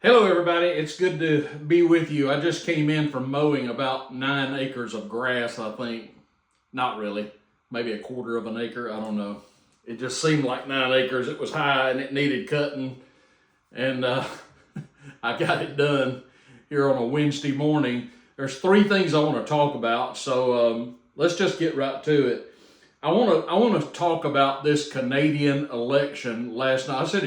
Hello, everybody. It's good to be with you. I just came in from mowing about 9 acres of grass, I think. Not really. Maybe a quarter of an acre. I don't know. It just seemed like 9 acres. It was high and it needed cutting. And I got it done here on a Wednesday morning. There's three things I want to talk about. So let's just get right to it. I want to talk about this Canadian election last night. I said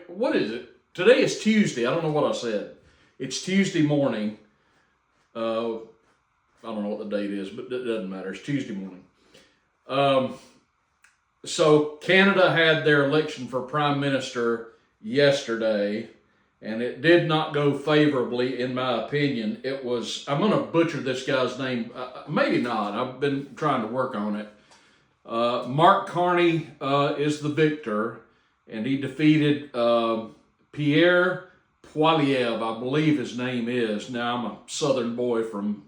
what is it? Today is Tuesday. I don't know what I said. It's Tuesday morning. I don't know what the date is, but it doesn't matter. It's Tuesday morning. So Canada had their election for Prime Minister yesterday, and it did not go favorably, in my opinion. I'm going to butcher this guy's name. Maybe not. I've been trying to work on it. Mark Carney is the victor, and he defeated Pierre Poilievre, I believe his name is. Now, I'm a southern boy from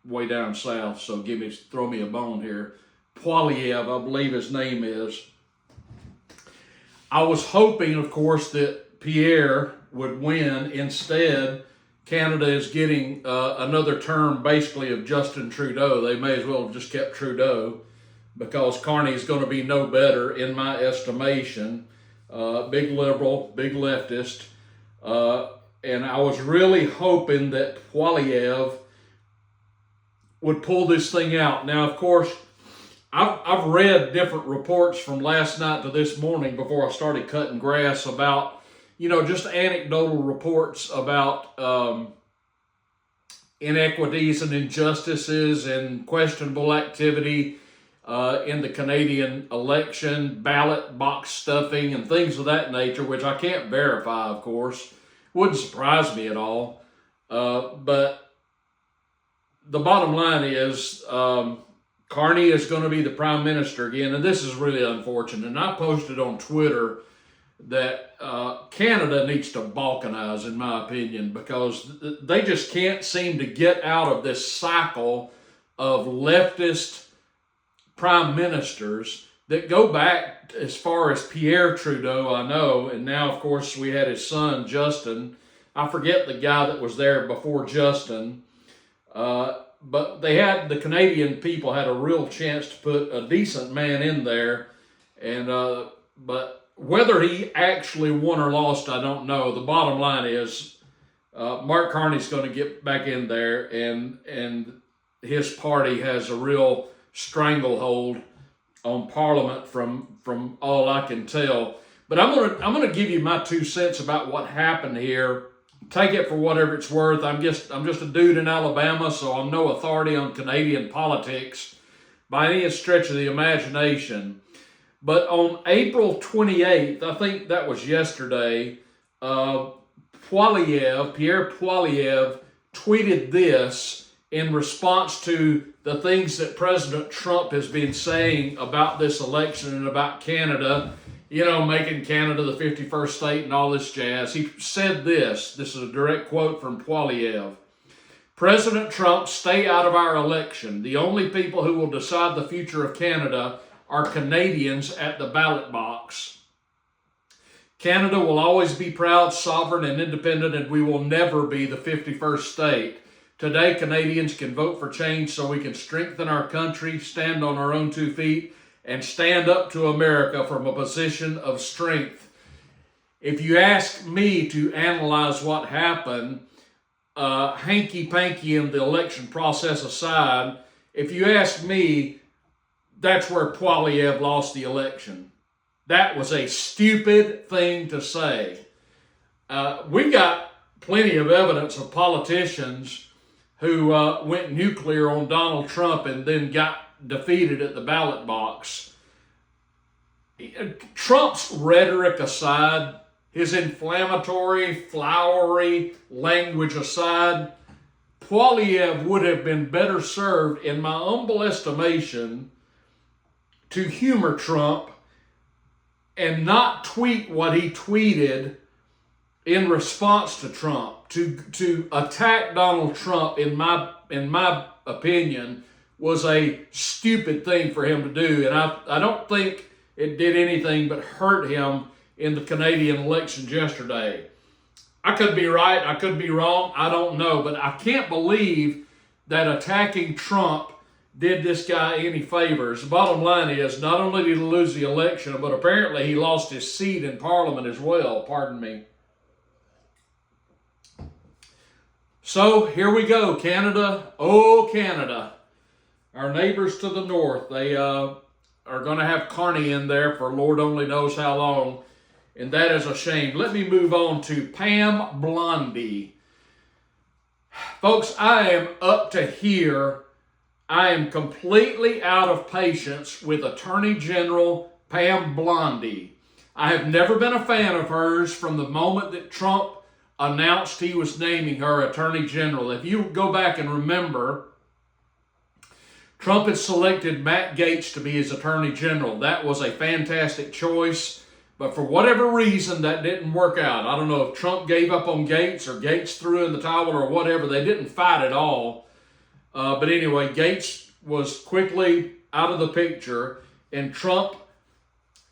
way down south, so throw me a bone here. Poilievre, I believe his name is. I was hoping, of course, that Pierre would win. Instead, Canada is getting another term, basically, of Justin Trudeau. They may as well have just kept Trudeau, because Carney is going to be no better, in my estimation. Big liberal, big leftist. And I was really hoping that Poilievre would pull this thing out. Now, of course, I've read different reports from last night to this morning before I started cutting grass about, just anecdotal reports about inequities and injustices and questionable activity in the Canadian election, ballot box stuffing, and things of that nature, which I can't verify, of course. Wouldn't surprise me at all. But the bottom line is Carney is going to be the Prime Minister again, and this is really unfortunate. And I posted on Twitter that Canada needs to balkanize, in my opinion, because they just can't seem to get out of this cycle of leftist prime ministers that go back as far as Pierre Trudeau, I know, and now, of course, we had his son, Justin. I forget the guy that was there before Justin, but the Canadian people had a real chance to put a decent man in there, and but whether he actually won or lost, I don't know. The bottom line is Mark Carney's going to get back in there, and his party has a real stranglehold on Parliament from all I can tell. But I'm gonna give you my 2 cents about what happened here. Take it for whatever it's worth. I'm just a dude in Alabama, so I'm no authority on Canadian politics by any stretch of the imagination. But on April 28th, I think that was yesterday, Pierre Poilievre tweeted this in response to the things that President Trump has been saying about this election and about Canada, making Canada the 51st state and all this jazz. He said this is a direct quote from Poilievre. President Trump, stay out of our election. The only people who will decide the future of Canada are Canadians at the ballot box. Canada will always be proud, sovereign, and independent, and we will never be the 51st state. Today, Canadians can vote for change so we can strengthen our country, stand on our own 2 feet, and stand up to America from a position of strength. If you ask me to analyze what happened, hanky-panky in the election process aside, if you ask me, that's where Poilievre lost the election. That was a stupid thing to say. We got plenty of evidence of politicians who went nuclear on Donald Trump and then got defeated at the ballot box. Trump's rhetoric aside, his inflammatory, flowery language aside, Poilievre would have been better served, in my humble estimation, to humor Trump and not tweet what he tweeted in response to Trump. To attack Donald Trump, in my opinion, was a stupid thing for him to do. And I don't think it did anything but hurt him in the Canadian elections yesterday. I could be right, I could be wrong, I don't know, but I can't believe that attacking Trump did this guy any favors. The bottom line is, not only did he lose the election, but apparently he lost his seat in Parliament as well, pardon me. So here we go, Canada. Oh, Canada. Our neighbors to the north, they are going to have Carney in there for Lord only knows how long, and that is a shame. Let me move on to Pam Blondi. Folks, I am up to here. I am completely out of patience with Attorney General Pam Blondi. I have never been a fan of hers from the moment that Trump announced he was naming her Attorney General. If you go back and remember, Trump had selected Matt Gaetz to be his Attorney General. That was a fantastic choice, but for whatever reason, that didn't work out. I don't know if Trump gave up on Gaetz or Gaetz threw in the towel or whatever. They didn't fight at all. But anyway, Gaetz was quickly out of the picture, and Trump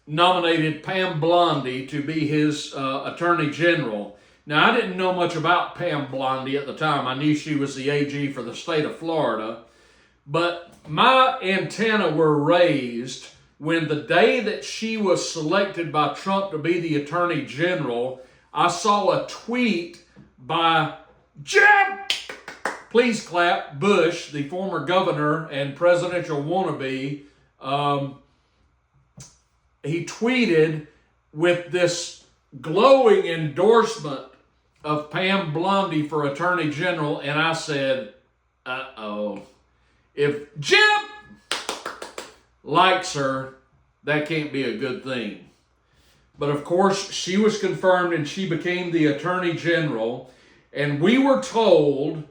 nominated Pam Blondi to be his Attorney General. Now, I didn't know much about Pam Blondi at the time. I knew she was the AG for the state of Florida. But my antenna were raised when the day that she was selected by Trump to be the Attorney General, I saw a tweet by Jeb, please clap, Bush, the former governor and presidential wannabe. He tweeted with this glowing endorsement of Pam Blondi for Attorney General, and I said, uh-oh. If Jeb likes her, that can't be a good thing. But of course, she was confirmed and she became the Attorney General. And we were told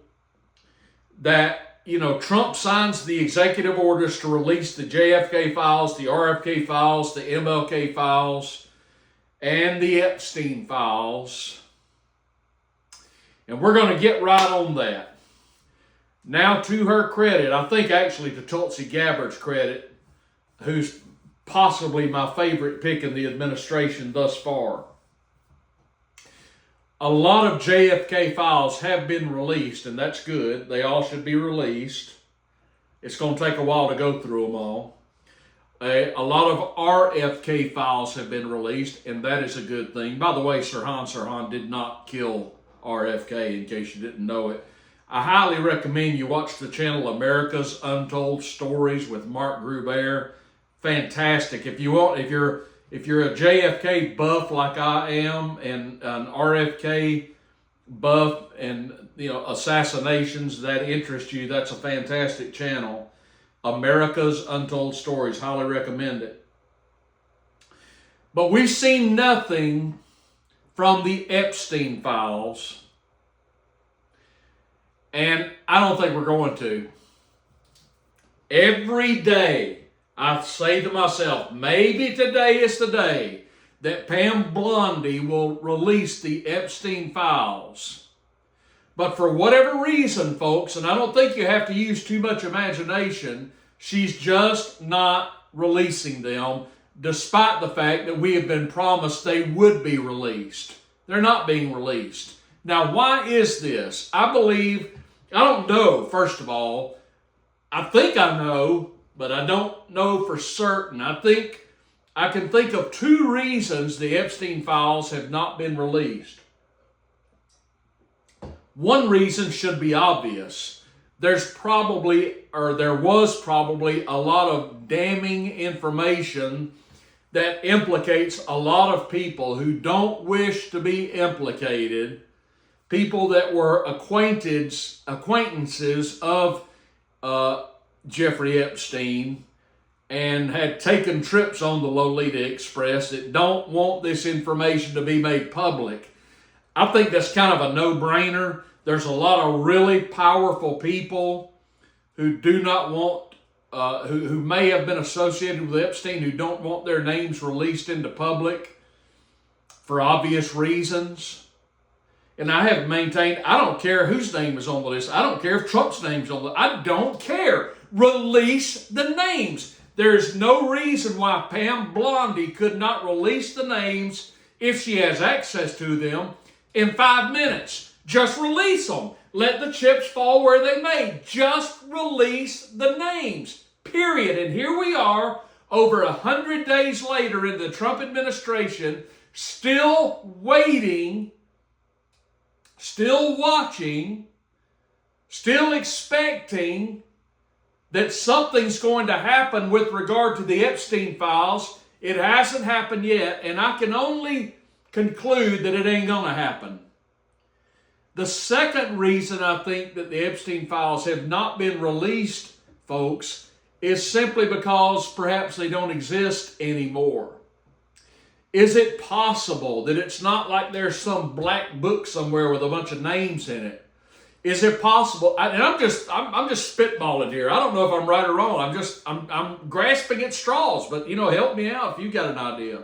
that, Trump signs the executive orders to release the JFK files, the RFK files, the MLK files, and the Epstein files. And we're going to get right on that. Now, to her credit, I think actually to Tulsi Gabbard's credit, who's possibly my favorite pick in the administration thus far, a lot of JFK files have been released, and that's good. They all should be released. It's going to take a while to go through them all. A lot of RFK files have been released, and that is a good thing. By the way, Sirhan did not kill RFK, in case you didn't know it. I highly recommend you watch the channel America's Untold Stories with Mark Gruber. Fantastic. If you're a JFK buff like I am, and an RFK buff, and assassinations that interest you, that's a fantastic channel. America's Untold Stories. Highly recommend it. But we've seen nothing from the Epstein files. And I don't think we're going to. Every day, I say to myself, maybe today is the day that Pam Blondi will release the Epstein files. But for whatever reason, folks, and I don't think you have to use too much imagination, she's just not releasing them, despite the fact that we have been promised they would be released. They're not being released. Now, why is this? I don't know, first of all. I think I know, but I don't know for certain. I can think of two reasons the Epstein files have not been released. One reason should be obvious. There was probably a lot of damning information that implicates a lot of people who don't wish to be implicated, people that were acquaintances of Jeffrey Epstein and had taken trips on the Lolita Express that don't want this information to be made public. I think that's kind of a no-brainer. There's a lot of really powerful people who do not want, who may have been associated with Epstein, who don't want their names released into public for obvious reasons. And I have maintained, I don't care whose name is on the list. I don't care if Trump's name's on the list. I don't care. Release the names. There's no reason why Pam Blondi could not release the names if she has access to them. in 5 minutes. Just release them. Let the chips fall where they may. Just release the names. Period. And here we are, over 100 days later in the Trump administration, still waiting, still watching, still expecting that something's going to happen with regard to the Epstein files. It hasn't happened yet, and I can only conclude that it ain't going to happen. The second reason I think that the Epstein files have not been released, folks, is simply because perhaps they don't exist anymore. Is it possible that it's not like there's some black book somewhere with a bunch of names in it? Is it possible? And I'm just spitballing here. I don't know if I'm right or wrong. I'm grasping at straws. But help me out if you got an idea.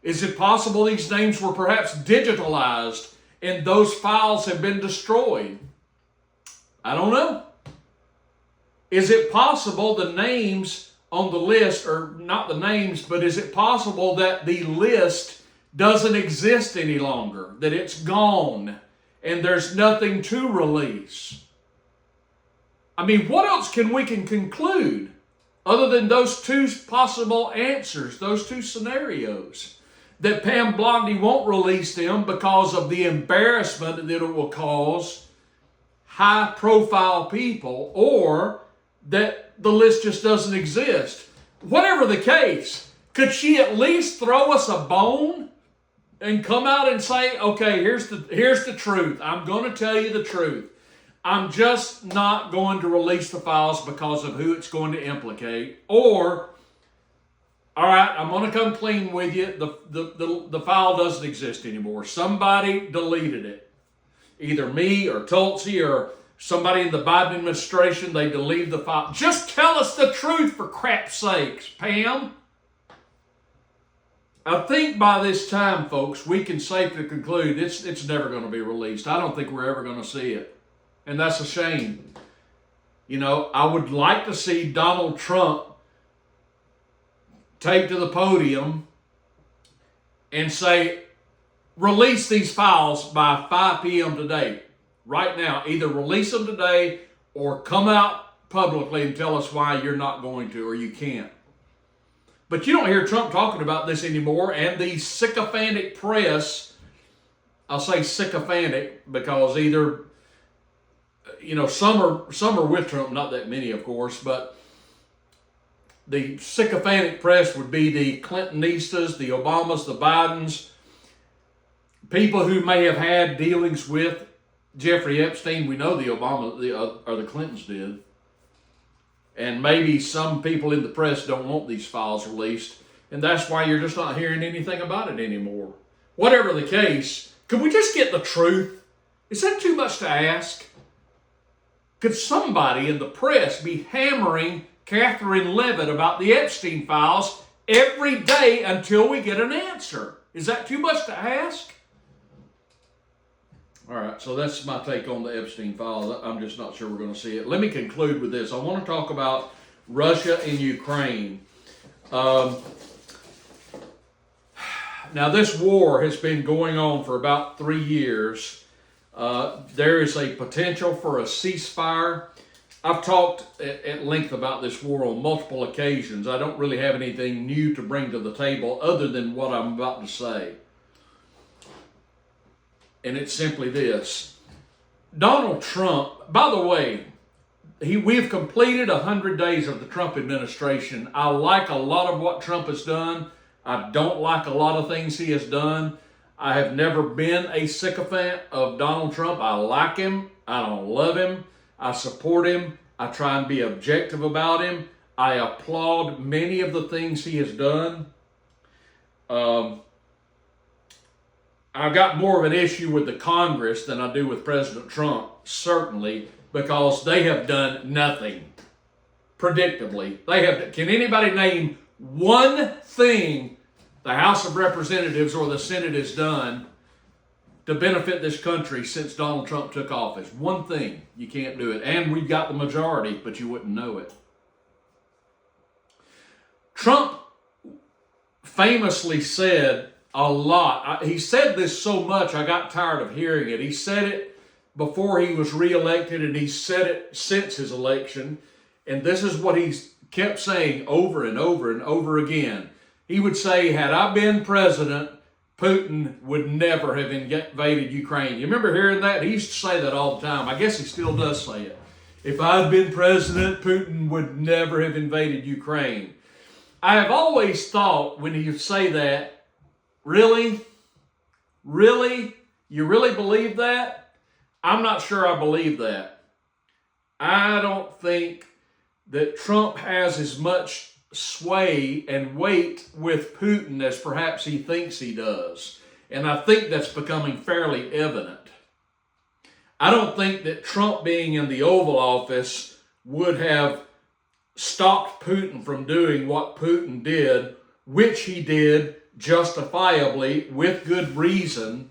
Is it possible these names were perhaps digitalized and those files have been destroyed? I don't know. Is it possible the names on the list, or not the names, but is it possible that the list doesn't exist any longer, that it's gone and there's nothing to release? I mean, what else can we conclude other than those two possible answers, those two scenarios? That Pam Blondi won't release them because of the embarrassment that it will cause high-profile people, or that the list just doesn't exist. Whatever the case, could she at least throw us a bone and come out and say, okay, here's the truth. I'm going to tell you the truth. I'm just not going to release the files because of who it's going to implicate. Or, all right, I'm going to come clean with you. The file doesn't exist anymore. Somebody deleted it. Either me or Tulsi or somebody in the Biden administration, they deleted the file. Just tell us the truth, for crap's sakes, Pam. I think by this time, folks, we can safely conclude it's never going to be released. I don't think we're ever going to see it. And that's a shame. I would like to see Donald Trump take to the podium and say, release these files by 5 p.m. today. Right now. Either release them today or come out publicly and tell us why you're not going to, or you can't. But you don't hear Trump talking about this anymore, and the sycophantic press, I'll say sycophantic because either, some are with Trump, not that many, of course, but the sycophantic press would be the Clintonistas, the Obamas, the Bidens, people who may have had dealings with Jeffrey Epstein. We know the Obama or the Clintons did. And maybe some people in the press don't want these files released, and that's why you're just not hearing anything about it anymore. Whatever the case, could we just get the truth? Is that too much to ask? Could somebody in the press be hammering Catherine Levitt about the Epstein files every day until we get an answer? Is that too much to ask? All right, so that's my take on the Epstein files. I'm just not sure we're going to see it. Let me conclude with this. I want to talk about Russia and Ukraine. Now, this war has been going on for about 3 years. There is a potential for a ceasefire. I've talked at length about this war on multiple occasions. I don't really have anything new to bring to the table other than what I'm about to say. And it's simply this. Donald Trump, by the way, we've completed 100 days of the Trump administration. I like a lot of what Trump has done. I don't like a lot of things he has done. I have never been a sycophant of Donald Trump. I like him. I don't love him. I support him. I try and be objective about him. I applaud many of the things he has done. I've got more of an issue with the Congress than I do with President Trump, certainly, because they have done nothing. Predictably. Can anybody name one thing the House of Representatives or the Senate has done to benefit this country since Donald Trump took office? One thing. You can't do it. And we've got the majority, but you wouldn't know it. Trump famously said a lot. He said this so much I got tired of hearing it. He said it before he was reelected, and he said it since his election. And this is what he's kept saying over and over and over again. He would say, had I been president, Putin would never have invaded Ukraine. You remember hearing that? He used to say that all the time. I guess he still does say it. If I'd been president, Putin would never have invaded Ukraine. I have always thought when you say that, really? Really? You really believe that? I'm not sure I believe that. I don't think that Trump has as much sway and weight with Putin as perhaps he thinks he does. And I think that's becoming fairly evident. I don't think that Trump being in the Oval Office would have stopped Putin from doing what Putin did, which he did justifiably with good reason.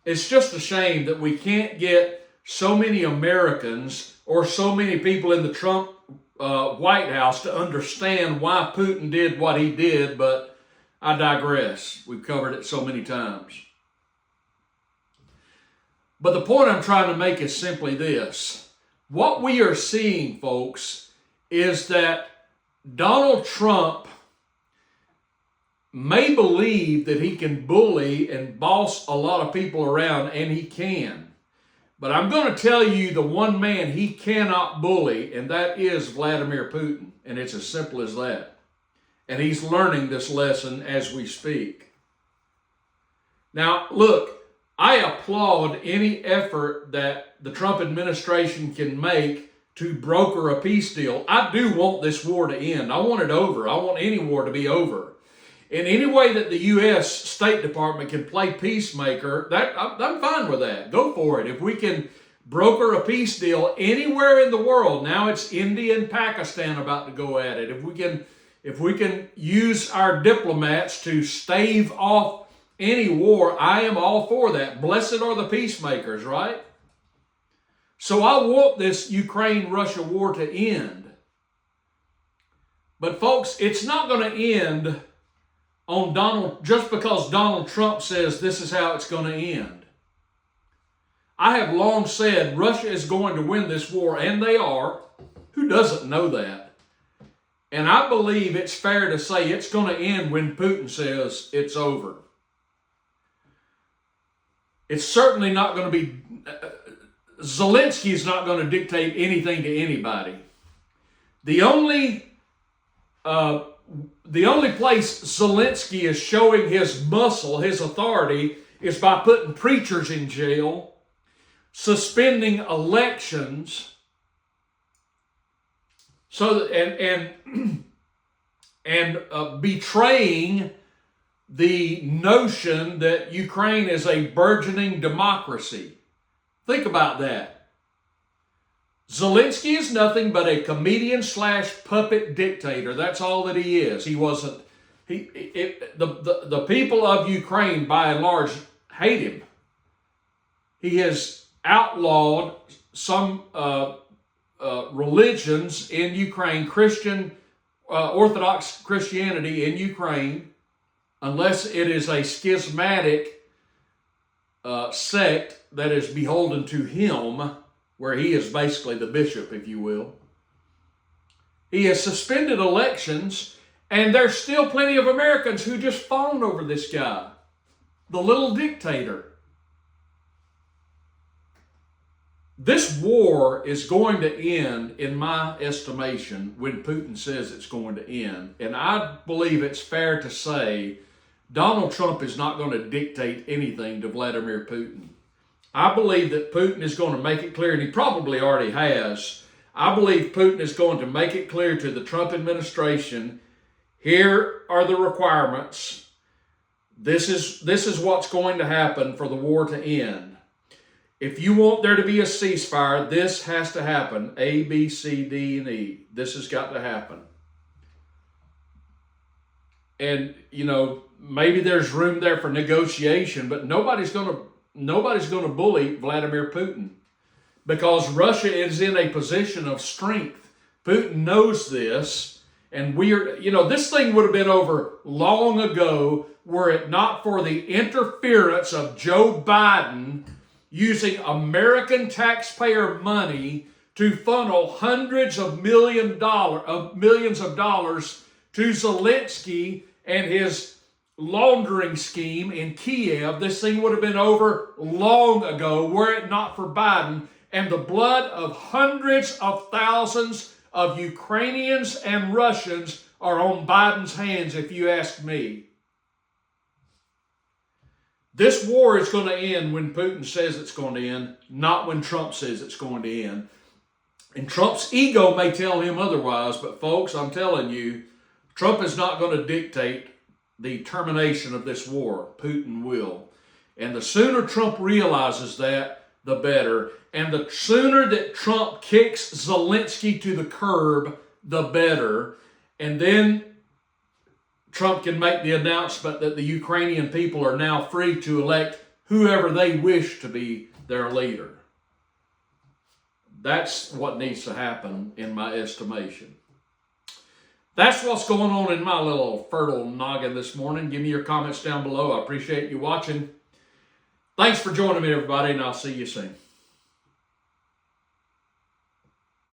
It's just a shame that we can't get so many Americans or so many people in the Trump White House to understand why Putin did what he did, but I digress. We've covered it so many times. But the point I'm trying to make is simply this. What we are seeing, folks, is that Donald Trump may believe that he can bully and boss a lot of people around, and he can. But I'm going to tell you the one man he cannot bully, and that is Vladimir Putin. And it's as simple as that. And he's learning this lesson as we speak. Now, look, I applaud any effort that the Trump administration can make to broker a peace deal. I do want this war to end. I want it over. I want any war to be over. In any way that the U.S. State Department can play peacemaker, I'm fine with that. Go for it. If we can broker a peace deal anywhere in the world, now it's India and Pakistan about to go at it. If we can use our diplomats to stave off any war, I am all for that. Blessed are the peacemakers, right? So I want this Ukraine-Russia war to end. But folks, it's not going to end on just because Donald Trump says this is how it's going to end. I have long said Russia is going to win this war, and they are. Who doesn't know that? And I believe it's fair to say it's going to end when Putin says it's over. It's certainly not going to be... Zelensky is not going to dictate anything to anybody. The only place Zelensky is showing his muscle, his authority, is by putting preachers in jail, suspending elections, and betraying the notion that Ukraine is a burgeoning democracy. Think about that. Zelensky is nothing but a comedian / puppet dictator. That's all that he is. He wasn't. The people of Ukraine, by and large, hate him. He has outlawed some religions in Ukraine, Orthodox Christianity in Ukraine, unless it is a schismatic sect that is beholden to him, where he is basically the bishop, if you will. He has suspended elections, and there's still plenty of Americans who just fawn over this guy, the little dictator. This war is going to end, in my estimation, when Putin says it's going to end. And I believe it's fair to say Donald Trump is not going to dictate anything to Vladimir Putin. I believe that Putin is going to make it clear, and he probably already has. I believe Putin is going to make it clear to the Trump administration, here are the requirements. This is what's going to happen for the war to end. If you want there to be a ceasefire, this has to happen. A, B, C, D, and E. This has got to happen. And, maybe there's room there for negotiation, but nobody's going to bully Vladimir Putin, because Russia is in a position of strength. Putin knows this, And this thing would have been over long ago were it not for the interference of Joe Biden using American taxpayer money to funnel hundreds of millions of dollars to Zelensky and his laundering scheme in Kiev. This thing would have been over long ago were it not for Biden and the blood of hundreds of thousands of Ukrainians and Russians are on Biden's hands, if you ask me. This war is going to end when Putin says it's going to end, not when Trump says it's going to end. And Trump's ego may tell him otherwise, but folks, I'm telling you, Trump is not going to dictate the termination of this war. Putin will. And the sooner Trump realizes that, the better. And the sooner that Trump kicks Zelensky to the curb, the better. And then Trump can make the announcement that the Ukrainian people are now free to elect whoever they wish to be their leader. That's what needs to happen in my estimation. That's what's going on in my little fertile noggin this morning. Give me your comments down below. I appreciate you watching. Thanks for joining me, everybody, and I'll see you soon.